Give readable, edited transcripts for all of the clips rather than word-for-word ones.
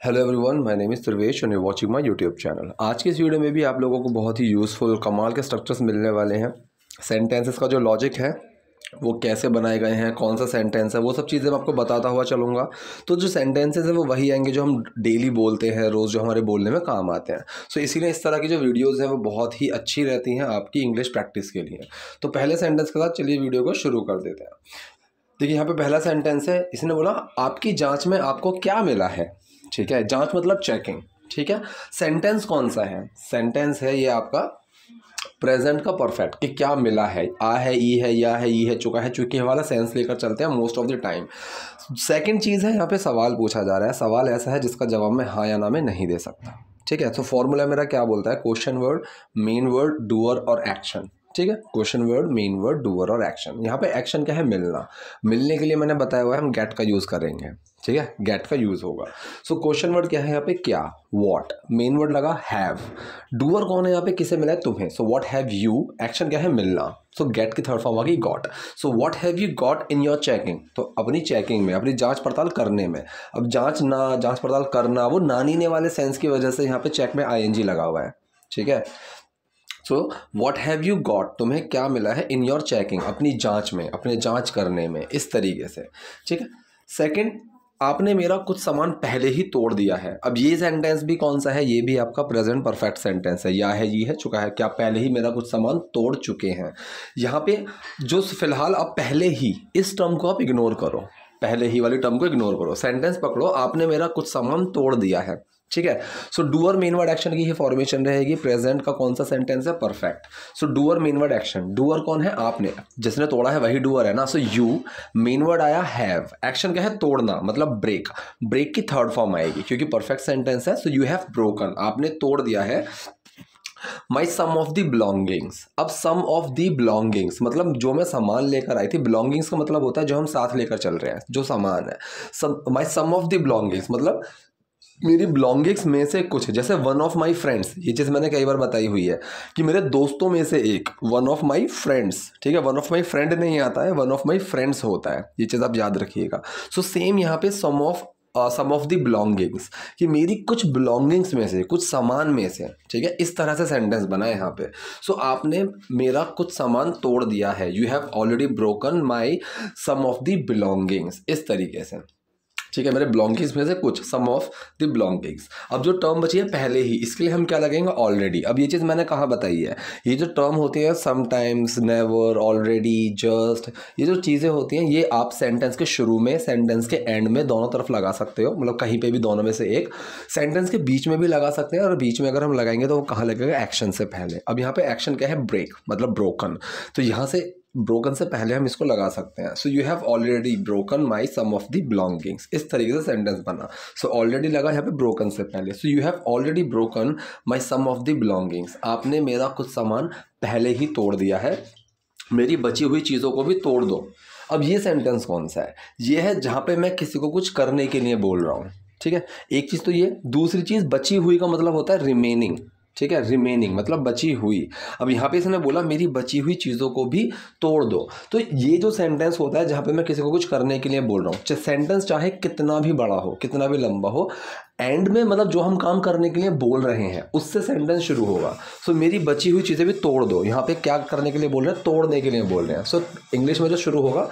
Hello everyone, my name is Sarvesh and you watching my YouTube channel. आज की इस video में भी आप लोगों को बहुत ही यूज़फुल कमाल के स्ट्रक्चर्स मिलने वाले हैं। सेंटेंसेस का जो लॉजिक है वो कैसे बनाए गए हैं, कौन सा सेंटेंस है, वो सब चीज़ें मैं आपको बताता हुआ चलूँगा। तो जो सेंटेंसेस है वो वही आएंगे जो हम डेली बोलते हैं, रोज़ जो हमारे बोलने में काम आते हैं। सो इसीलिए इस तरह की जो वीडियोज़ हैं वो बहुत ही अच्छी रहती हैं आपकी इंग्लिश प्रैक्टिस के लिए। तो पहले सेंटेंस के साथ चलिए वीडियो को शुरू कर देते हैं। देखिए यहाँ पे पहला सेंटेंस है, इसने बोला आपकी जांच में आपको क्या मिला है। ठीक है, जांच मतलब चेकिंग। ठीक है, सेंटेंस कौन सा है? सेंटेंस है ये आपका प्रेजेंट का परफेक्ट, कि क्या मिला है। आ है, ई है, या है, ई है, चुका है, चुके वाला सेंस लेकर चलते हैं most of the time. Second चीज़ है, यहाँ पे सवाल पूछा जा रहा है। सवाल ऐसा है जिसका जवाब मैं हाँ या ना में नहीं दे सकता। ठीक है, तो फॉर्मूला मेरा क्या बोलता है? Question word, main word, doer और एक्शन। ठीक है, question word, main word, doer और एक्शन। यहाँ पे एक्शन क्या है? मिलना। मिलने के लिए मैंने बताया हुआ है हम गेट का यूज़ करेंगे। ठीक है, गेट का यूज़ होगा। सो क्वेश्चन वर्ड क्या है यहाँ पे? क्या, व्हाट। मेन वर्ड लगा हैव। डूअर कौन है यहाँ पे? किसे मिला है? तुम्हें। So what have you. Action क्या है? मिलना। सो गेट की थर्ड फॉर्म आ गई got. So what have you got in your checking. तो अपनी चेकिंग में, अपनी जांच पड़ताल करने में। अब जांच पड़ताल करना, वो ना नीने वाले सेंस की वजह से यहाँ पे चेक में आईएनजी लगा हुआ है। ठीक है, so what have you got, तुम्हें क्या मिला है इन योर चेकिंग, अपनी जांच में, अपने जांच करने में, इस तरीके से। ठीक है, सेकंड, आपने मेरा कुछ सामान पहले ही तोड़ दिया है। अब ये सेंटेंस भी कौन सा है? ये भी आपका प्रेजेंट परफेक्ट सेंटेंस है। या है, ये है, चुका है, क्या पहले ही मेरा कुछ सामान तोड़ चुके हैं। यहाँ पे जो फिलहाल आप पहले ही, इस टर्म को आप इग्नोर करो, पहले ही वाली टर्म को इग्नोर करो। सेंटेंस पकड़ो, आपने मेरा कुछ सामान तोड़ दिया है। ठीक है, सो डूअर मेन वर्ड एक्शन की ही फॉर्मेशन रहेगी। प्रेजेंट का कौन सा सेंटेंस है? Perfect. So doer main word action. Doer कौन है? आपने, जिसने तोड़ा है वही डूअर है ना। सो यू, मेन वर्ड आया हैव, एक्शन क्या है? तोड़ना, मतलब ब्रेक। ब्रेक की थर्ड फॉर्म आएगी क्योंकि परफेक्ट सेंटेंस है। सो यू हैव ब्रोकन, आपने तोड़ दिया है माई सम ऑफ द बिलोंगिंग्स। अब सम ऑफ द बिलोंगिंग्स मतलब जो मैं सामान लेकर आई थी। बिलोंगिंग्स का मतलब होता है जो हम साथ लेकर चल रहे हैं, जो सामान है। माई सम ऑफ द बिलोंगिंग्स मतलब मेरी बिलोंगिंग्स में से कुछ। जैसे वन ऑफ माई फ्रेंड्स, ये चीज़ मैंने कई बार बताई हुई है कि मेरे दोस्तों में से एक, वन ऑफ माई फ्रेंड्स। ठीक है, वन ऑफ माई फ्रेंड नहीं आता है, वन ऑफ माई फ्रेंड्स होता है। ये चीज़ आप याद रखिएगा। सो सेम यहाँ पे सम ऑफ द बिलोंगिंग्स, कि मेरी कुछ बिलोंगिंग्स में से, कुछ सामान में से। ठीक है, इस तरह से सेंटेंस बना है यहाँ पे। सो आपने मेरा कुछ सामान तोड़ दिया है। You have already broken my some of the belongings, इस तरीके से। ठीक है, मेरे बिलोंगिंग्स में से कुछ, सम ऑफ द बिलोंगिंग्स। अब जो टर्म बची है पहले ही, इसके लिए हम क्या लगेंगे? ऑलरेडी। अब ये चीज़ मैंने कहाँ बताई है? ये जो टर्म होती है समटाइम्स, नेवर, ऑलरेडी, जस्ट, ये जो चीज़ें होती हैं ये आप सेंटेंस के शुरू में, सेंटेंस के एंड में, दोनों तरफ लगा सकते हो। मतलब कहीं पे भी दोनों में से एक। सेंटेंस के बीच में भी लगा सकते हैं, और बीच में अगर हम लगाएंगे तो वो कहाँ लगेगा? एक्शन से पहले। अब यहाँ पे एक्शन क्या है? ब्रेक, मतलब ब्रोकन। तो यहाँ से ब्रोकन से पहले हम इसको लगा सकते हैं। So you have already broken my some of the belongings, इस तरीके से सेंटेंस बना। सो ऑलरेडी लगा यहाँ पे ब्रोकन से पहले। So you have already broken my some of the belongings, आपने मेरा कुछ सामान पहले ही तोड़ दिया है, मेरी बची हुई चीज़ों को भी तोड़ दो। अब ये सेंटेंस कौन सा है? ये है जहाँ पे मैं किसी को कुछ करने के लिए बोल रहा हूँ। ठीक है, एक चीज़ तो ये। दूसरी चीज़, बची हुई का मतलब होता है रिमेनिंग। ठीक है, रिमेनिंग मतलब बची हुई। अब यहाँ पे इसने बोला मेरी बची हुई चीज़ों को भी तोड़ दो। तो ये जो सेंटेंस होता है जहाँ पे मैं किसी को कुछ करने के लिए बोल रहा हूँ, सेंटेंस चाहे कितना भी बड़ा हो, कितना भी लंबा हो, एंड में मतलब जो हम काम करने के लिए बोल रहे हैं उससे सेंटेंस शुरू होगा। सो मेरी बची हुई चीज़ें भी तोड़ दो। यहाँ पे क्या करने के लिए बोल रहे हैं? तोड़ने के लिए बोल रहे हैं। सो इंग्लिश में जो शुरू होगा,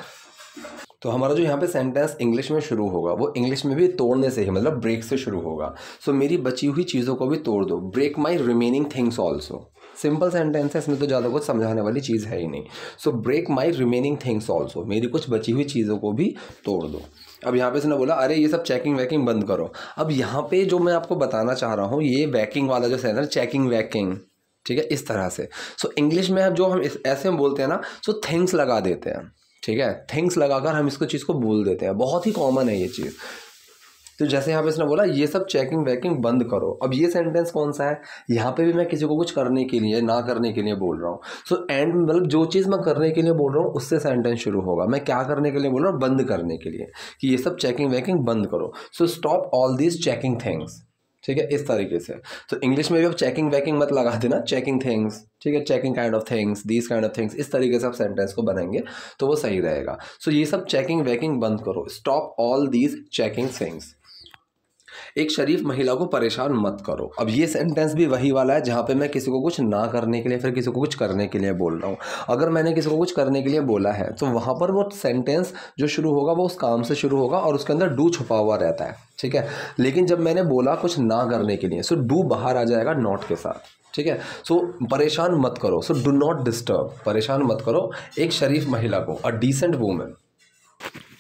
तो हमारा जो यहाँ पे सेंटेंस इंग्लिश में शुरू होगा वो इंग्लिश में भी तोड़ने से ही, मतलब ब्रेक से शुरू होगा। सो मेरी बची हुई चीज़ों को भी तोड़ दो। Break my remaining things also. Simple sentence है, इसमें तो ज़्यादा कुछ समझाने वाली चीज़ है ही नहीं। So break my remaining things also, मेरी कुछ बची हुई चीज़ों को भी तोड़ दो। अब यहाँ पे इसने बोला अरे ये सब चेकिंग वैकिंग बंद करो। अब यहाँ पे जो मैं आपको बताना चाह रहा हूँ, ये वैकिंग वाला जो सेंटेंस, चेकिंग वैकिंग, ठीक है, इस तरह से। सो इंग्लिश में अब जो हम ऐसे में बोलते हैं ना, सो थिंग्स लगा देते हैं। ठीक है, थिंग्स लगाकर हम इसको चीज़ को बोल देते हैं। बहुत ही कॉमन है ये चीज़। तो जैसे यहाँ पे इसने बोला ये सब चेकिंग वैकिंग बंद करो। अब ये सेंटेंस कौन सा है? यहाँ पे भी मैं किसी को कुछ करने के लिए, ना करने के लिए बोल रहा हूँ। सो एंड मतलब जो चीज़ मैं करने के लिए बोल रहा हूँ उससे सेंटेंस शुरू होगा। मैं क्या करने के लिए बोल रहा हूँ? बंद करने के लिए, कि ये सब चेकिंग वैकिंग बंद करो। So stop all these checking things. ठीक है, इस तरीके से। तो इंग्लिश में भी अब चेकिंग वैकिंग मत लगा देना, चेकिंग थिंग्स। ठीक है, checking kind of things, these kind of things, इस तरीके से आप सेंटेंस को बनाएंगे तो वो सही रहेगा। सो ये सब चेकिंग वैकिंग बंद करो, stop all these checking things. एक शरीफ महिला को परेशान मत करो। अब ये सेंटेंस भी वही वाला है जहाँ पे मैं किसी को कुछ ना करने के लिए फिर किसी को कुछ करने के लिए बोल रहा हूँ। अगर मैंने किसी को कुछ करने के लिए बोला है तो वहाँ पर वो सेंटेंस जो शुरू होगा वो उस काम से शुरू होगा और उसके अंदर डू छुपा हुआ रहता है, ठीक है। लेकिन जब मैंने बोला कुछ ना करने के लिए, सो डू बाहर आ जाएगा नॉट के साथ, ठीक है। सो परेशान मत करो, सो डू नॉट डिस्टर्ब, परेशान मत करो एक शरीफ महिला को, अ डिसेंट वूमेन,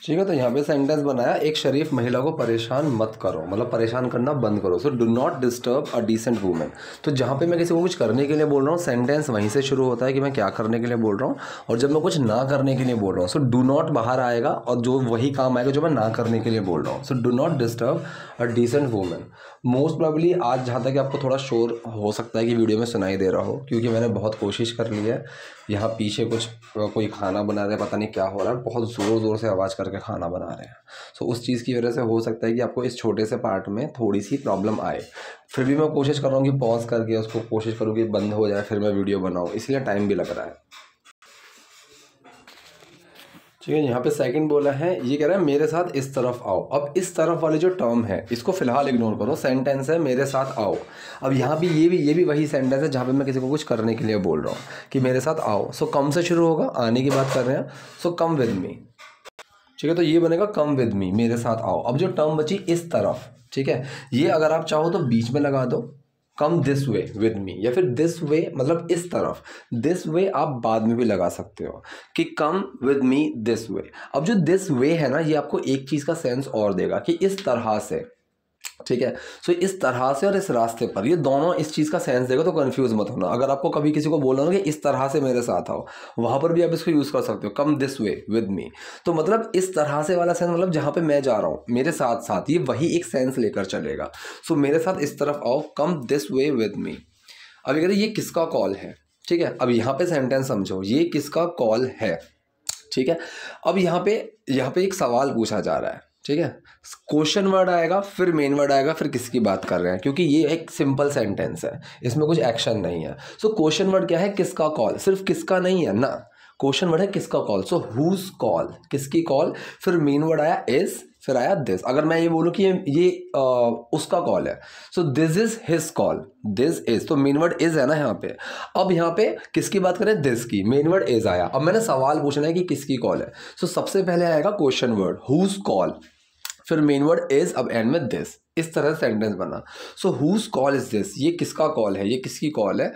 ठीक है। तो यहाँ पे सेंटेंस बनाया एक शरीफ महिला को परेशान मत करो, मतलब परेशान करना बंद करो। So do not disturb a decent women. तो जहाँ पे मैं किसी को कुछ करने के लिए बोल रहा हूँ सेंटेंस वहीं से शुरू होता है कि मैं क्या करने के लिए बोल रहा हूँ, और जब मैं कुछ ना करने के लिए बोल रहा हूँ सो डू नॉट बाहर आएगा और जो वही काम आएगा जो मैं ना करने के लिए बोल रहा हूँ। So do not disturb a decent women. Most probably आज जहाँ तक आपको थोड़ा शोर हो सकता है कि वीडियो में सुनाई दे रहा हो, क्योंकि मैंने बहुत कोशिश कर ली है। यहाँ पीछे कुछ कोई खाना बना रहे हैं, पता नहीं क्या हो रहा है, बहुत ज़ोर ज़ोर से आवाज़ करके खाना बना रहे हैं। सो उस चीज़ की वजह से हो सकता है कि आपको इस छोटे से पार्ट में थोड़ी सी प्रॉब्लम आए। फिर भी मैं कोशिश कर रहा हूँ कि पॉज करके उसको कोशिश करूँ कि बंद हो जाए फिर मैं वीडियो बनाऊँ, इसलिए टाइम भी लग रहा है, ठीक है। यहाँ पे सेकंड बोला है, ये कह रहा है मेरे साथ इस तरफ आओ। अब इस तरफ वाले जो टर्म है इसको फिलहाल इग्नोर करो, सेंटेंस है मेरे साथ आओ। अब यहाँ भी ये भी वही सेंटेंस है जहाँ पे मैं किसी को कुछ करने के लिए बोल रहा हूँ कि मेरे साथ आओ। सो कम से शुरू होगा, आने की बात कर रहे हैं, सो कम विद मी, ठीक है। तो ये बनेगा कम विद मी, मेरे साथ आओ। अब जो टर्म बची इस तरफ, ठीक है, ये अगर आप चाहो तो बीच में लगा दो, come this way with me, या फिर दिस वे मतलब इस तरफ, दिस वे आप बाद में भी लगा सकते हो कि come with me this way. अब जो दिस वे है ना, ये आपको एक चीज़ का सेंस और देगा कि इस तरह से, ठीक है। सो इस तरह से और इस रास्ते पर, ये दोनों इस चीज़ का सेंस देगा। तो कंफ्यूज मत होना। अगर आपको कभी किसी को बोलना हो कि इस तरह से मेरे साथ आओ, वहाँ पर भी आप इसको यूज़ कर सकते हो, come this way with me. तो मतलब इस तरह से वाला सेंस मतलब जहाँ पे मैं जा रहा हूँ मेरे साथ साथ, ये वही एक सेंस लेकर चलेगा। सो मेरे साथ इस तरफ आओ, come this way with me. अब कहते ये किसका कॉल है, ठीक है। अब यहाँ पे सेंटेंस समझो, ये किसका कॉल है, ठीक है। अब यहाँ पे एक सवाल पूछा जा रहा है, ठीक है। क्वेश्चन वर्ड आएगा, फिर मेन वर्ड आएगा, फिर किसकी बात कर रहे हैं, क्योंकि ये एक सिंपल सेंटेंस है, इसमें कुछ एक्शन नहीं है। सो क्वेश्चन वर्ड क्या है, किसका कॉल, सिर्फ किसका नहीं है ना, क्वेश्चन वर्ड है किसका कॉल। सो हुज कॉल, किसकी कॉल, फिर मेन वर्ड आया इज, फिर आया दिस। अगर मैं ये बोलूँ कि ये उसका कॉल है, so this is his call, this is, तो मेन वर्ड इज है ना यहाँ पे। अब यहाँ पे किसकी बात करें, दिस की, मेन वर्ड इज आया। अब मैंने सवाल पूछना है कि किसकी कॉल है, सो सबसे पहले आएगा क्वेश्चन वर्ड हुज कॉल, फिर मेन वर्ड इज, अब एंड में दिस। इस तरह सेंटेंस बना। सो हुज कॉल इज दिस, ये किसका कॉल है, ये किसकी कॉल है।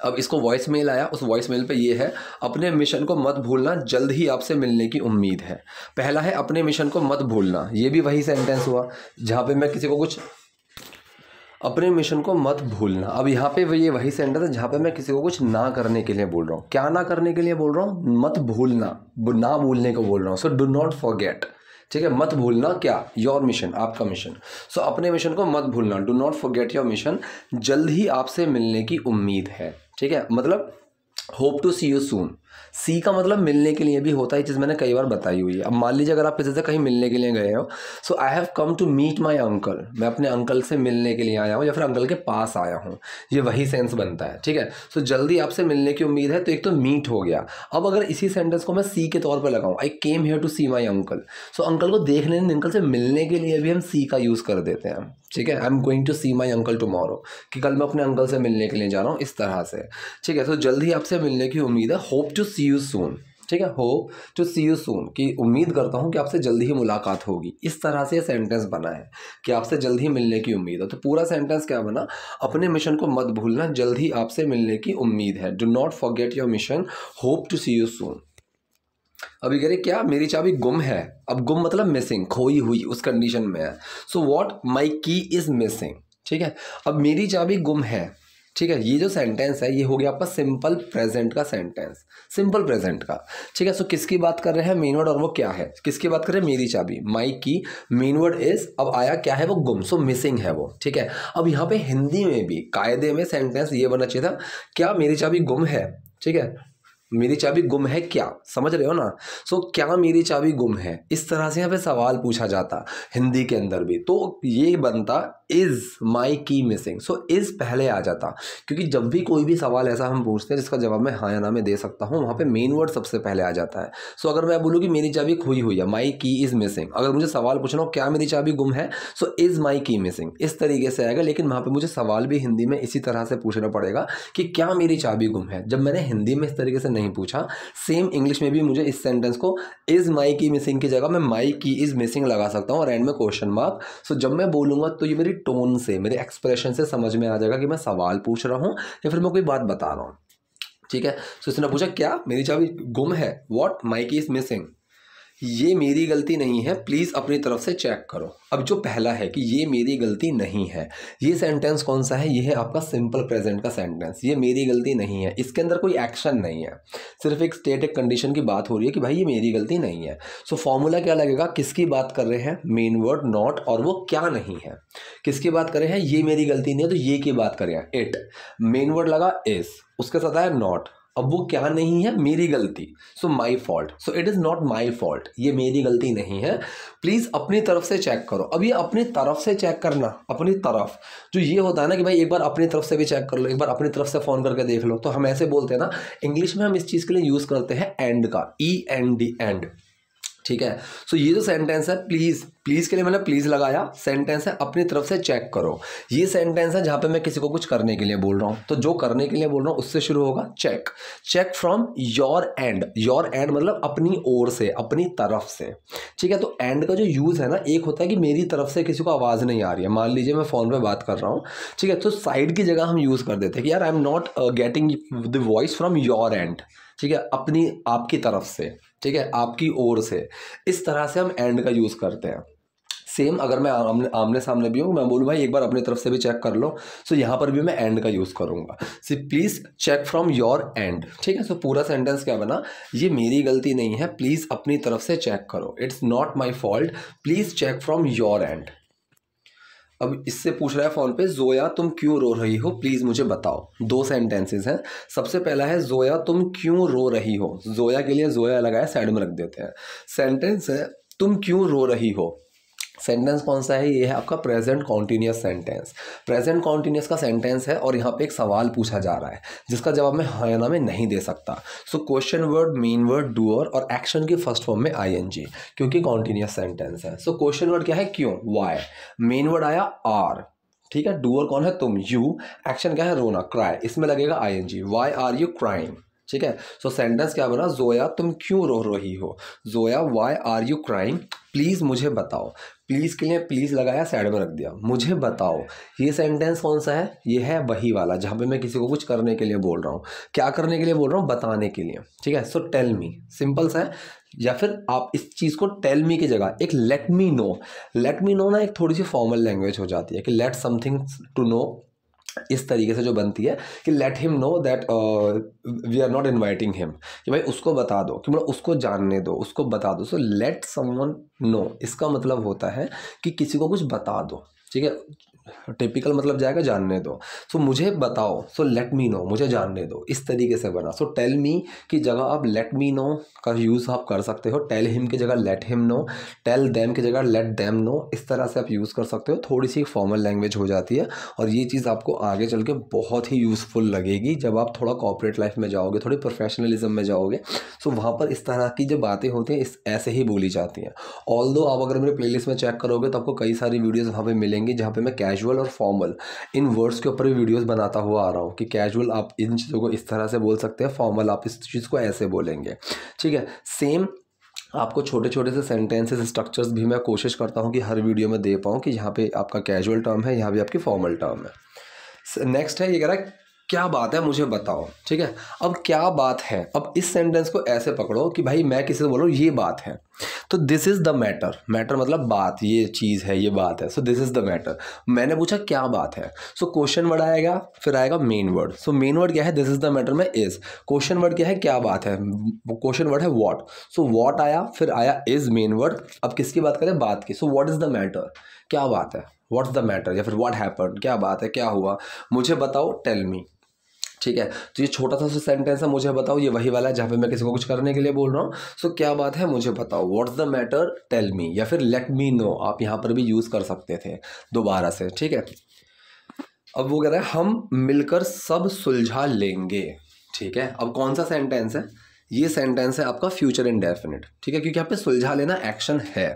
अब इसको वॉइस मेल आया, उस वॉइस मेल पे ये है, अपने मिशन को मत भूलना, जल्द ही आपसे मिलने की उम्मीद है। पहला है अपने मिशन को मत भूलना, ये भी वही सेंटेंस हुआ जहाँ पे मैं किसी को कुछ, अपने मिशन को मत भूलना। अब यहाँ पे ये वही सेंटेंस है जहाँ पे मैं किसी को कुछ ना करने के लिए बोल रहा हूँ। क्या ना करने के लिए बोल रहा हूँ, मत भूलना, ना भूलने को बोल रहा हूँ। सो डू नॉट फॉरगेट, ठीक है। मत भूलना क्या, योर मिशन, आपका मिशन। सो अपने मिशन को मत भूलना, do not forget your mission, जल्द ही आपसे मिलने की उम्मीद है, ठीक है। मतलब hope to see you soon. See का मतलब मिलने के लिए भी होता है, चीज़ मैंने कई बार बताई हुई है। अब मान लीजिए अगर आप किसी से कहीं मिलने के लिए गए हो, so I have come to meet my uncle, मैं अपने अंकल से मिलने के लिए आया हूँ या फिर अंकल के पास आया हूँ, ये वही सेंस बनता है, ठीक है। सो जल्दी आपसे मिलने की उम्मीद है, तो एक तो मीट हो गया। अब अगर इसी सेंटेंस को मैं सी के तौर पर लगाऊँ, I came here to see my uncle, so uncle को देखने, अंकल से मिलने के लिए भी हम सी का यूज़ कर देते हैं, ठीक है। I am going to see my uncle tomorrow, कि कल मैं अपने अंकल से मिलने के लिए जा रहा हूँ, इस तरह से, ठीक है। तो जल्द ही आपसे मिलने की उम्मीद है, hope to see you soon, ठीक है। Hope to see you soon, कि उम्मीद करता हूँ कि आपसे जल्दी ही मुलाकात होगी। इस तरह से ये सेंटेंस बना है कि आपसे जल्द ही मिलने की उम्मीद है। तो पूरा सेंटेंस क्या बना, अपने मिशन को मत भूलना, जल्द ही आपसे मिलने की उम्मीद है, do not forget your mission, hope to see you soon. अभी कह रहे क्या, मेरी चाबी गुम है। अब गुम मतलब मिसिंग, खोई हुई, उस कंडीशन में है। सो व्हाट, माई की इज मिसिंग, ठीक है। अब मेरी चाबी गुम है, ठीक है। ये जो सेंटेंस है ये हो गया आपका सिंपल प्रेजेंट का सेंटेंस, सिंपल प्रेजेंट का, ठीक है। सो किसकी बात कर रहे हैं, मेन वर्ड, और वो क्या है, किसकी बात कर रहे हैं, मेरी चाबी, माई की, मेन वर्ड इज, अब आया क्या है, वो गुम, सो मिसिंग है वो, ठीक है। अब यहाँ पे हिंदी में भी कायदे में सेंटेंस ये बनना चाहिए था, क्या मेरी चाबी गुम है, ठीक है। मेरी चाबी गुम है क्या, समझ रहे हो ना। सो क्या मेरी चाबी गुम है, इस तरह से यहाँ पे सवाल पूछा जाता हिंदी के अंदर भी। तो ये बनता इज़ माई की मिसिंग। सो इज़ पहले आ जाता, क्योंकि जब भी कोई भी सवाल ऐसा हम पूछते हैं जिसका जवाब मैं हाँ या ना में दे सकता हूँ, वहाँ पे मेन वर्ड सबसे पहले आ जाता है। सो अगर मैं बोलूँ कि मेरी चाबी खोई हुई है, माई की इज़ मिसिंग, अगर मुझे सवाल पूछना हो क्या मेरी चाबी गुम है, सो इज़ माई की मिसिंग, इस तरीके से आएगा। लेकिन वहाँ पे मुझे सवाल भी हिंदी में इसी तरह से पूछना पड़ेगा कि क्या मेरी चाबी गुम है। जब मैंने हिंदी में इस तरीके से नहीं पूछा, सेम इंग्लिश में भी मुझे इस सेंटेंस को इज़ माई की मिसिंग की जगह मैं माई की इज़ मिसिंग लगा सकता हूँ और एंड में क्वेश्चन मार्क। सो जब मैं बोलूँगा तो ये मेरी टोन से, मेरे एक्सप्रेशन से समझ में आ जाएगा कि मैं सवाल पूछ रहा हूँ या फिर मैं कोई बात बता रहा हूँ। ठीक है। सो इसने पूछा क्या मेरी चाबी गुम है, व्हाट माई की इज़ मिसिंग, ये मेरी गलती नहीं है, प्लीज़ अपनी तरफ से चेक करो। अब जो पहला है कि ये मेरी गलती नहीं है, ये सेंटेंस कौन सा है, ये है आपका सिंपल प्रेजेंट का सेंटेंस। ये मेरी गलती नहीं है, इसके अंदर कोई एक्शन नहीं है, सिर्फ एक स्टेट, एक कंडीशन की बात हो रही है कि भाई ये मेरी गलती नहीं है। सो फॉर्मूला क्या लगेगा, किसकी बात कर रहे हैं, मेन वर्ड नॉट, और वो क्या नहीं है। किसकी बात कर रहे हैं, ये मेरी गलती नहीं है, तो ये की बात कर रहे हैं, इट। मेन वर्ड लगा इज, उसके साथ आया नॉट, अब वो क्या नहीं है, मेरी गलती। So my fault, so it is not my fault, ये मेरी गलती नहीं है, प्लीज़ अपनी तरफ से चेक करो। अब ये अपनी तरफ से चेक करना, अपनी तरफ जो ये होता है ना कि भाई एक बार अपनी तरफ से भी चेक कर लो, एक बार अपनी तरफ से फ़ोन करके देख लो। तो हम ऐसे बोलते हैं ना, इंग्लिश में हम इस चीज़ के लिए यूज़ करते हैं एंड का, END, एंड। ठीक है। सो ये जो सेंटेंस है, प्लीज़, प्लीज़ के लिए मैंने प्लीज़ लगाया, सेंटेंस है अपनी तरफ से चेक करो। ये सेंटेंस है जहाँ पे मैं किसी को कुछ करने के लिए बोल रहा हूँ, तो जो करने के लिए बोल रहा हूँ उससे शुरू होगा check. Check from your end, your end मतलब अपनी ओर से, अपनी तरफ से। ठीक है। तो एंड का जो यूज़ है ना, एक होता है कि मेरी तरफ से किसी को आवाज़ नहीं आ रही है, मान लीजिए मैं फ़ोन पर बात कर रहा हूँ, ठीक है, तो साइड की जगह हम यूज़ कर देते हैं कि यार I am not getting the voice from your end, ठीक है, अपनी, आपकी तरफ से, ठीक है, आपकी ओर से। इस तरह से हम एंड का यूज़ करते हैं। सेम अगर मैं आमने सामने भी हूँ, मैं बोलूँ भाई एक बार अपनी तरफ से भी चेक कर लो, सो यहाँ पर भी मैं एंड का यूज़ करूँगा। So please check from your end. ठीक है। सो पूरा सेंटेंस क्या बना, ये मेरी गलती नहीं है, प्लीज़ अपनी तरफ से चेक करो, it's not my fault, please check from your end. अब इससे पूछ रहा है फ़ोन पे, जोया तुम क्यों रो रही हो, प्लीज़ मुझे बताओ। दो सेंटेंसेस हैं। सबसे पहला है जोया तुम क्यों रो रही हो, जोया के लिए जोया लगाया, साइड में रख देते हैं। सेंटेंस है तुम क्यों रो रही हो। सेंटेंस कौन सा है, ये है आपका present continuous sentence. Present continuous का सेंटेंस है और यहाँ पे एक सवाल पूछा जा रहा है जिसका जवाब मैं हाँ या ना में नहीं दे सकता। So question word, main word, doer और एक्शन की फर्स्ट फॉर्म में ING, क्योंकि कॉन्टिन्यूस सेंटेंस है। सो क्वेश्चन वर्ड क्या है, क्यों, वाई। मेन वर्ड आया आर, ठीक है। डूअर कौन है, तुम, यू। एक्शन क्या है, रोना, क्राई, इसमें लगेगा ING, why are you crying. ठीक है। सो सेंटेंस क्या बना, जोया तुम क्यों रो रही हो, Zoya why are you crying, please मुझे बताओ। प्लीज़ के लिए प्लीज़ लगाया, साइड में रख दिया, मुझे बताओ। ये सेंटेंस कौन सा है, ये है वही वाला जहाँ पे मैं किसी को कुछ करने के लिए बोल रहा हूँ। क्या करने के लिए बोल रहा हूँ, बताने के लिए। ठीक है। सो टेल मी, सिंपल सा है। या फिर आप इस चीज़ को टेल मी की जगह एक late me no, late me no ना एक थोड़ी सी फॉर्मल लैंग्वेज हो जाती है कि लेट समथिंग टू नो, इस तरीके से जो बनती है कि let him know that we are not inviting him, कि भाई उसको बता दो, कि मतलब उसको जानने दो, उसको बता दो। सो लेट समवन नो, इसका मतलब होता है कि किसी को कुछ बता दो। ठीक है। टिपिकल मतलब जाएगा जानने दो। सो मुझे बताओ, सो लेट मी नो, मुझे जानने दो, इस तरीके से बना। सो टेल मी की जगह आप लेट मी नो का यूज़ आप कर सकते हो, टेल हिम की जगह let him know, tell them की जगह लेट देम नो, इस तरह से आप यूज़ कर सकते हो। थोड़ी सी फॉर्मल लैंग्वेज हो जाती है और ये चीज़ आपको आगे चल के बहुत ही यूज़फुल लगेगी जब आप थोड़ा कॉर्पोरेट लाइफ में जाओगे, थोड़ी प्रोफेशनलिज्म में जाओगे। सो वहाँ पर इस तरह की जो बातें होती हैं इस ऐसे ही बोली जाती हैं। ऑल्दो आप अगर मेरे प्लेलिस्ट में चेक करोगे तो आपको कई सारी वीडियोज़ वहाँ पर मिलेंगी जहाँ पर मैं कैजुअल और फॉर्मल इन वर्ड्स के ऊपर भी वीडियोस बनाता हुआ आ रहा हूँ कि कैजुअल आप इन चीज़ों को इस तरह से बोल सकते हैं, फॉर्मल आप इस चीज़ को ऐसे बोलेंगे। ठीक है। सेम आपको छोटे छोटे से सेंटेंसेस, स्ट्रक्चर्स भी मैं कोशिश करता हूँ कि हर वीडियो में दे पाऊँ कि यहाँ पे आपका कैजुअल टर्म है, यहाँ भी आपकी फॉर्मल टर्म है। नेक्स्ट है, ये कह रहा है क्या बात है मुझे बताओ। ठीक है। अब क्या बात है, अब इस सेंटेंस को ऐसे पकड़ो कि भाई मैं किसी से बोल रहा हूँ ये बात है, तो this is the matter, matter मतलब बात, ये चीज़ है, ये बात है। So this is the matter. मैंने पूछा क्या बात है, सो क्वेश्चन वर्ड आएगा, फिर आएगा main word. So main word क्या है, दिस इज़ द मैटर में इज़। क्वेश्चन वर्ड क्या है, क्या बात है, क्वेश्चन वर्ड है व्हाट। सो व्हाट आया, फिर आया इज़ मेन वर्ड। अब किसकी बात करें, बात की। So what is the matter, क्या बात है, व्हाट्स द मैटर, या फिर व्हाट हैपेंड, क्या बात है, क्या हुआ, मुझे बताओ, टेल मी। ठीक है। तो ये छोटा सा सेंटेंस है, मुझे बताओ, ये वही वाला है जहाँ पे मैं किसी को कुछ करने के लिए बोल रहा हूँ। सो क्या बात है मुझे बताओ, what's the matter, tell me, या फिर लेट मी नो, आप यहाँ पर भी यूज़ कर सकते थे दोबारा से। ठीक है। अब वो कह रहा है हम मिलकर सब सुलझा लेंगे। ठीक है। अब कौन सा सेंटेंस है, ये सेंटेंस है आपका फ्यूचर इंडेफिनिट। ठीक है, क्योंकि यहाँ पे सुलझा लेना एक्शन है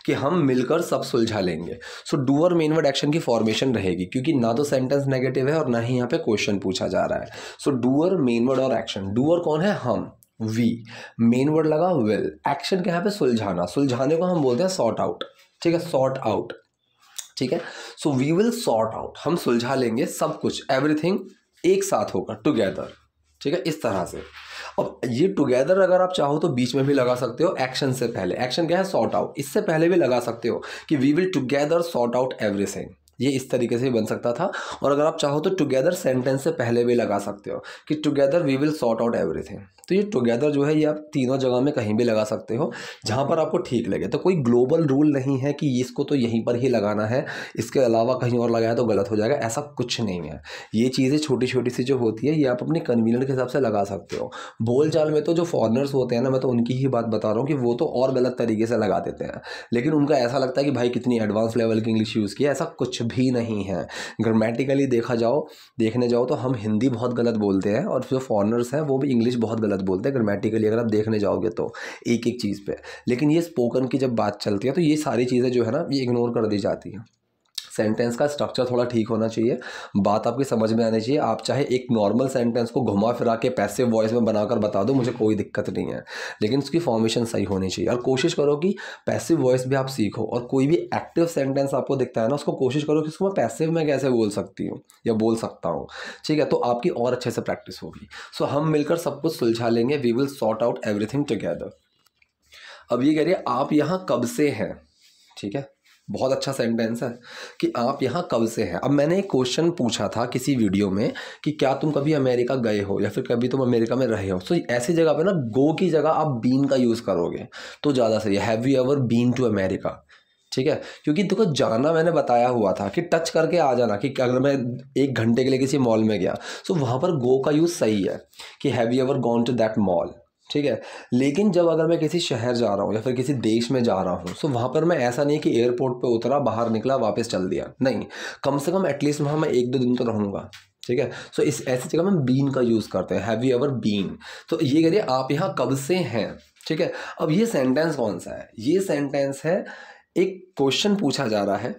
कि हम मिलकर सब सुलझा लेंगे। सो डूअर मेन वर्ड एक्शन की फॉर्मेशन रहेगी, क्योंकि ना तो सेंटेंस नेगेटिव है और ना ही यहाँ पे क्वेश्चन पूछा जा रहा है। सो डूअर मेन वर्ड और एक्शन, डूअर कौन है, हम, वी, मेन वर्ड लगा विल, एक्शन क्या है पे सुलझाना, सुलझाने को हम बोलते हैं सॉर्ट आउट। ठीक है, सॉर्ट आउट। ठीक है। So we will sort out, हम सुलझा लेंगे सब कुछ, एवरीथिंग एक साथ होगा, टुगेदर। ठीक है, इस तरह से। अब ये टुगेदर अगर आप चाहो तो बीच में भी लगा सकते हो, एक्शन से पहले। एक्शन क्या है, सॉर्ट आउट, इससे पहले भी लगा सकते हो कि we will together sort out everything, ये इस तरीके से बन सकता था। और अगर आप चाहो तो टुगेदर सेंटेंस से पहले भी लगा सकते हो कि together we will sort out everything. तो ये टुगेदर जो है ये आप तीनों जगह में कहीं भी लगा सकते हो जहाँ पर आपको ठीक लगे। तो कोई ग्लोबल रूल नहीं है कि इसको तो यहीं पर ही लगाना है, इसके अलावा कहीं और लगाया तो गलत हो जाएगा, ऐसा कुछ नहीं है। ये चीज़ें छोटी छोटी सी जो होती है ये आप अपनी कन्वीनियंट के हिसाब से लगा सकते हो। बोलचाल में तो जो फॉरेनर्स होते हैं ना, मैं तो उनकी ही बात बता रहा हूँ कि वो तो और गलत तरीके से लगा देते हैं, लेकिन उनका ऐसा लगता है कि भाई कितनी एडवांस लेवल की इंग्लिश यूज़ की है। ऐसा कुछ भी नहीं है। ग्रामेटिकली देखने जाओ तो हम हिंदी बहुत गलत बोलते हैं, और जो फॉरेनर्स हैं वो भी इंग्लिश बहुत गलत बोलते हैं ग्रामेटिकली, अगर आप देखने जाओगे तो एक एक चीज़ पे। लेकिन ये स्पोकन की जब बात चलती है तो ये सारी चीज़ें जो है ना ये इग्नोर कर दी जाती हैं। सेंटेंस का स्ट्रक्चर थोड़ा ठीक होना चाहिए, बात आपकी समझ में आनी चाहिए। आप चाहे एक नॉर्मल सेंटेंस को घुमा फिरा के पैसिव वॉइस में बनाकर बता दो, मुझे कोई दिक्कत नहीं है, लेकिन उसकी फॉर्मेशन सही होनी चाहिए। और कोशिश करो कि पैसिव वॉइस भी आप सीखो, और कोई भी एक्टिव सेंटेंस आपको दिखता है ना उसको कोशिश करो कि उसको मैं पैसिव में कैसे बोल सकती हूँ या बोल सकता हूँ। ठीक है, तो आपकी और अच्छे से प्रैक्टिस होगी। सो हम मिलकर सब कुछ सुलझा लेंगे, we will sort out everything together. अब ये कह रही है आप यहाँ कब से हैं। ठीक है, बहुत अच्छा सेंटेंस है कि आप यहाँ कब से हैं। अब मैंने एक क्वेश्चन पूछा था किसी वीडियो में कि क्या तुम कभी अमेरिका गए हो या फिर कभी तुम अमेरिका में रहे हो। तो ऐसी जगह पे ना गो की जगह आप बीन का यूज़ करोगे तो ज़्यादा सही है। Have you ever been to America. ठीक है, क्योंकि देखो जाना मैंने बताया हुआ था कि टच करके आ जाना, कि अगर मैं 1 घंटे के लिए किसी मॉल में गया तो वहाँ पर गो का यूज़ सही है कि have you ever gone to that mall. ठीक है, लेकिन जब अगर मैं किसी शहर जा रहा हूँ या फिर किसी देश में जा रहा हूँ तो वहाँ पर मैं ऐसा नहीं कि एयरपोर्ट पे उतरा, बाहर निकला, वापस चल दिया, नहीं, कम से कम एटलीस्ट वहाँ मैं 1-2 दिन तो रहूँगा। ठीक है, सो इस ऐसी जगह में बीन का यूज़ करते हैं, हैव यू एवर बीन। तो ये करिए आप यहाँ कब से हैं। ठीक है, अब ये सेंटेंस कौन सा है, ये सेंटेंस है, एक क्वेश्चन पूछा जा रहा है।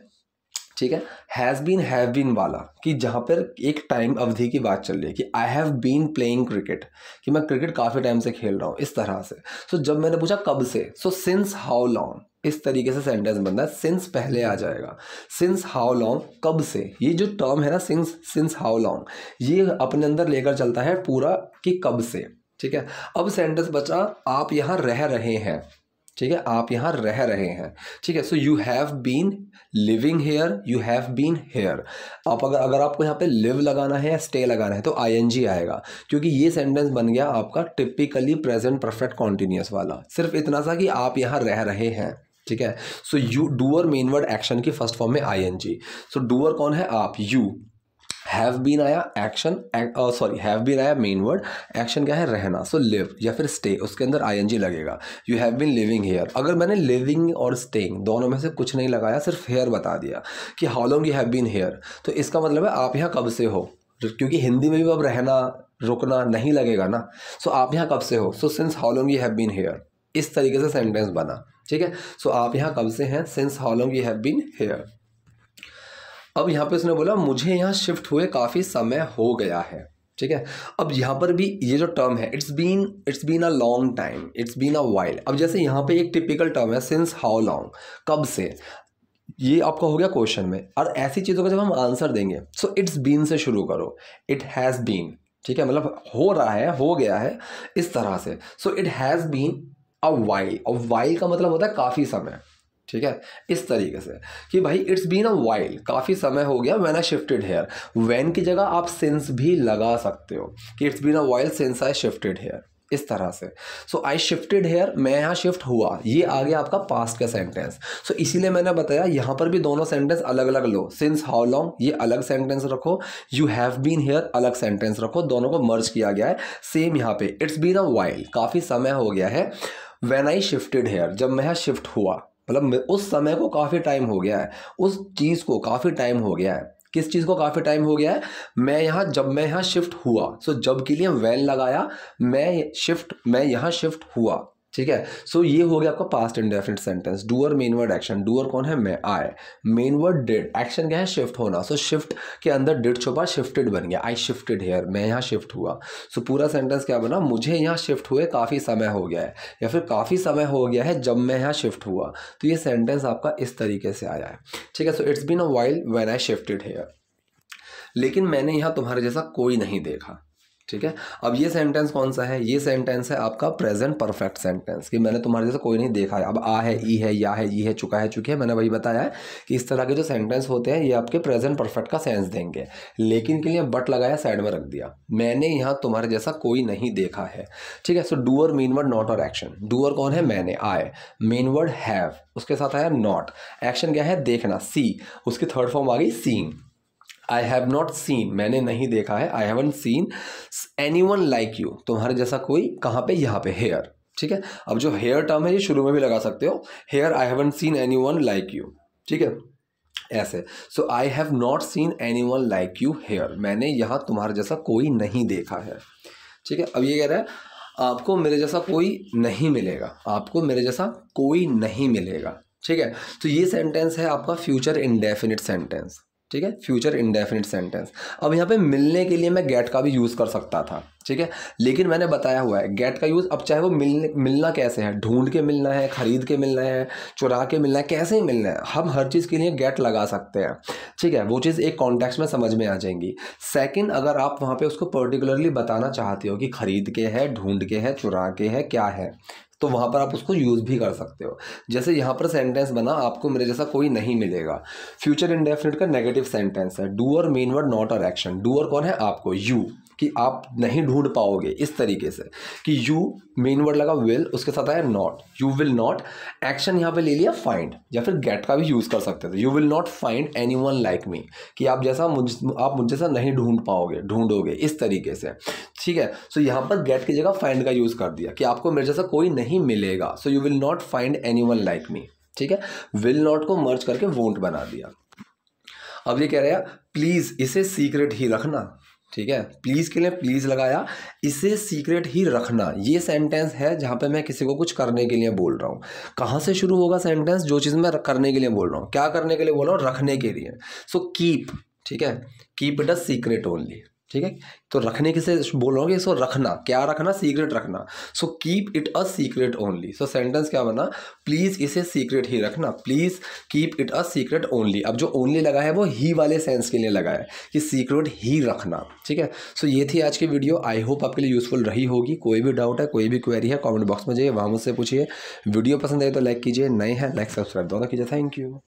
ठीक है, हैज़ बीन हैव बीन वाला, कि जहाँ पर एक टाइम अवधि की बात चल रही है कि I have been playing cricket, कि मैं क्रिकेट काफ़ी टाइम से खेल रहा हूँ, इस तरह से। सो जब मैंने पूछा कब से, सो सिंस हाउ लॉन्ग, इस तरीके से सेंटेंस बनता है। सिंस पहले आ जाएगा, सिंस हाउ लॉन्ग, कब से। ये जो टर्म है ना सिंस हाउ लॉन्ग, ये अपने अंदर लेकर चलता है पूरा कि कब से। ठीक है, अब सेंटेंस बचा आप यहाँ रह रहे हैं। ठीक है, आप यहाँ रह रहे हैं। ठीक है, so you have been living here, you have been here. आप अगर आपको यहाँ पे लिव लगाना है या स्टे लगाना है तो आईएनजी आएगा, क्योंकि ये सेंटेंस बन गया आपका टिपिकली प्रेजेंट परफेक्ट कॉन्टिन्यूअस वाला। सिर्फ इतना सा कि आप यहाँ रह रहे हैं। ठीक है, so you, doer main word action की फर्स्ट फॉर्म में आईएनजी। सो डूअर कौन है, आप, यू, हैव बीन आया एक्शन, सॉरी हैव बीन आया मेन वर्ड, एक्शन क्या है, रहना, सो लिव या फिर स्टे, उसके अंदर आईएनजी लगेगा। You have been living here, अगर मैंने लिविंग और स्टेइंग दोनों में से कुछ नहीं लगाया, सिर्फ हेयर बता दिया कि how long you have been here, तो इसका मतलब है आप यहाँ कब से हो, क्योंकि हिंदी में भी अब रहना रुकना नहीं लगेगा ना। सो आप यहाँ कब से हो, so since how long you have been here, इस तरीके से सेंटेंस बना। ठीक है, सो आप यहाँ कब से हैं, since how long you have been here. अब यहाँ पे उसने बोला मुझे यहाँ शिफ्ट हुए काफ़ी समय हो गया है। ठीक है, अब यहाँ पर भी ये जो टर्म है it's been a long time, it's been a while. अब जैसे यहाँ पे एक टिपिकल टर्म है सिंस हाउ लॉन्ग, कब से, ये आपका हो गया क्वेश्चन में। और ऐसी चीज़ों का जब हम आंसर देंगे सो इट्स बीन से शुरू करो, इट हैज़ बीन। ठीक है, मतलब हो रहा है, हो गया है, इस तरह से। So it has been a while, और वाइल का मतलब होता है काफ़ी समय। ठीक है, इस तरीके से कि भाई इट्स बीन अ वाइल, काफ़ी समय हो गया, when I shifted here. When की जगह आप सिंस भी लगा सकते हो कि it's been a while since I shifted here. इस तरह से। सो आई शिफ्टेड हेयर, मैं यहाँ शिफ्ट हुआ, ये आ गया आपका पास्ट का सेंटेंस। सो इसीलिए मैंने बताया यहाँ पर भी दोनों सेंटेंस अलग अलग लो। सिंस हाउ लॉन्ग ये अलग सेंटेंस रखो, यू हैव बीन हेयर अलग सेंटेंस रखो, दोनों को मर्ज किया गया है। सेम यहाँ पे इट्स बीन अ वाइल, काफ़ी समय हो गया है। व्हेन आई शिफ्टेड हेयर, जब मैं यहाँ शिफ्ट हुआ, मतलब उस समय को काफ़ी टाइम हो गया है, उस चीज़ को काफ़ी टाइम हो गया है। किस चीज़ को काफ़ी टाइम हो गया है? जब मैं यहाँ शिफ्ट हुआ, सो जब के लिए व्हेन लगाया, मैं यहाँ शिफ्ट हुआ, ठीक है। सो ये हो गया आपका past indefinite sentence. Doer main word action, doer कौन है? मैं, आई। मेन वर्ड डिड, एक्शन क्या है? शिफ्ट होना। सो शिफ्ट के अंदर डिड छुपा, शिफ्टेड बन गया, आई शिफ्टेड हेयर, मैं यहाँ शिफ्ट हुआ। सो पूरा सेंटेंस क्या बना? मुझे यहाँ शिफ्ट हुए काफ़ी समय हो गया है, या फिर काफ़ी समय हो गया है जब मैं यहाँ शिफ्ट हुआ। तो ये सेंटेंस आपका इस तरीके से आया है, ठीक है। So it's been a while when I shifted here, लेकिन मैंने यहाँ तुम्हारे जैसा कोई नहीं देखा, ठीक है। अब ये सेंटेंस कौन सा है? ये सेंटेंस है आपका प्रेजेंट परफेक्ट सेंटेंस, कि मैंने तुम्हारे जैसा कोई नहीं देखा है। अब आ है, ई है, या है, ई है, चुका है, चुकी है, मैंने वही बताया है कि इस तरह के जो सेंटेंस होते हैं ये आपके प्रेजेंट परफेक्ट का सेंस देंगे, लेकिन के लिए बट लगाया, साइड में रख दिया। मैंने यहाँ तुम्हारे जैसा कोई नहीं देखा है, ठीक है। सो डूअर मेन वर्ड नॉट और एक्शन। डूअर कौन है? मैंने, आई। मेन वर्ड हैव, उसके साथ आया नॉट। एक्शन क्या है? देखना, सी, उसकी थर्ड फॉर्म आ गई seeing. I have not scene, मैंने नहीं देखा है, आई haven't seen any one like you, तुम्हारे जैसा कोई, कहाँ पे? यहाँ पे, हेयर, ठीक है। अब जो हेयर टर्म है ये शुरू में भी लगा सकते हो, here I haven't seen any one like you, ठीक है, ऐसे। So I have not seen any one like you here, मैंने यहाँ तुम्हारे जैसा कोई नहीं देखा है, ठीक है। अब ये कह रहा है आपको मेरे जैसा कोई नहीं मिलेगा, आपको मेरे जैसा कोई नहीं मिलेगा, ठीक है। तो ये सेंटेंस है आपका फ्यूचर इंडेफिनिट सेंटेंस, ठीक है, फ्यूचर इंडेफिनिट सेंटेंस। अब यहाँ पे मिलने के लिए मैं गेट का भी यूज़ कर सकता था, ठीक है, लेकिन मैंने बताया हुआ है गेट का यूज़, अब चाहे वो मिलना कैसे है, ढूंढ के मिलना है, खरीद के मिलना है, चुरा के मिलना है, कैसे ही मिलना है, हम हर चीज़ के लिए गेट लगा सकते हैं, ठीक है। वो चीज़ एक कॉन्टेक्स्ट में समझ में आ जाएंगी। सेकंड, अगर आप वहाँ पे उसको पर्टिकुलरली बताना चाहते हो कि खरीद के है, ढूंढ के है, चुरा के है, क्या है, तो वहाँ पर आप उसको यूज़ भी कर सकते हो। जैसे यहाँ पर सेंटेंस बना, आपको मेरे जैसा कोई नहीं मिलेगा, फ्यूचर इंडेफिनिट का नेगेटिव सेंटेंस है। डूअर मेन वर्ड नॉट और एक्शन, डूअर कौन है? आपको, यू, कि आप नहीं ढूंढ पाओगे, इस तरीके से कि यू मेन वर्ड लगा विल, उसके साथ आया not, you will not. Action यहाँ पे ले लिया फाइंड, या फिर गेट का भी यूज़ कर सकते थे। You will not find any one like me, कि आप मुझ जैसा नहीं ढूंढ पाओगे, ढूंढोगे, इस तरीके से, ठीक है। सो यहाँ पर गेट की जगह फाइंड का यूज़ कर दिया कि आपको मेरे जैसा कोई नहीं मिलेगा। So you will not find any one like me, ठीक है। विल नॉट को मर्ज करके वोंट बना दिया। अब ये कह रहे हैं प्लीज़ इसे सीक्रेट ही रखना, ठीक है, प्लीज़ के लिए प्लीज़ लगाया, इसे सीक्रेट ही रखना। ये सेंटेंस है जहाँ पे मैं किसी को कुछ करने के लिए बोल रहा हूँ। कहाँ से शुरू होगा सेंटेंस? जो चीज़ मैं करने के लिए बोल रहा हूँ। क्या करने के लिए बोल रहा हूँ? रखने के लिए। सो कीप, ठीक है, keep it a secret only, ठीक है। तो रखने किसे बोल रहा हूँ कि इसको रखना, क्या रखना? सीक्रेट रखना। So keep it a secret only. So sentence क्या बना? प्लीज़ इसे सीक्रेट ही रखना, please keep it a secret only. अब जो ओनली लगा है वो ही वाले सेंस के लिए लगा है कि सीक्रेट ही रखना, ठीक है। सो ये थी आज की वीडियो, आई होप आपके लिए यूज़फुल रही होगी। कोई भी डाउट है, कोई भी क्वेरी है, कॉमेंट बॉक्स में जाइए, वहाँ मुझसे पूछिए। वीडियो पसंद आए तो लाइक कीजिए, नए हैं लाइक सब्सक्राइब दोनों कीजिए। Thank you.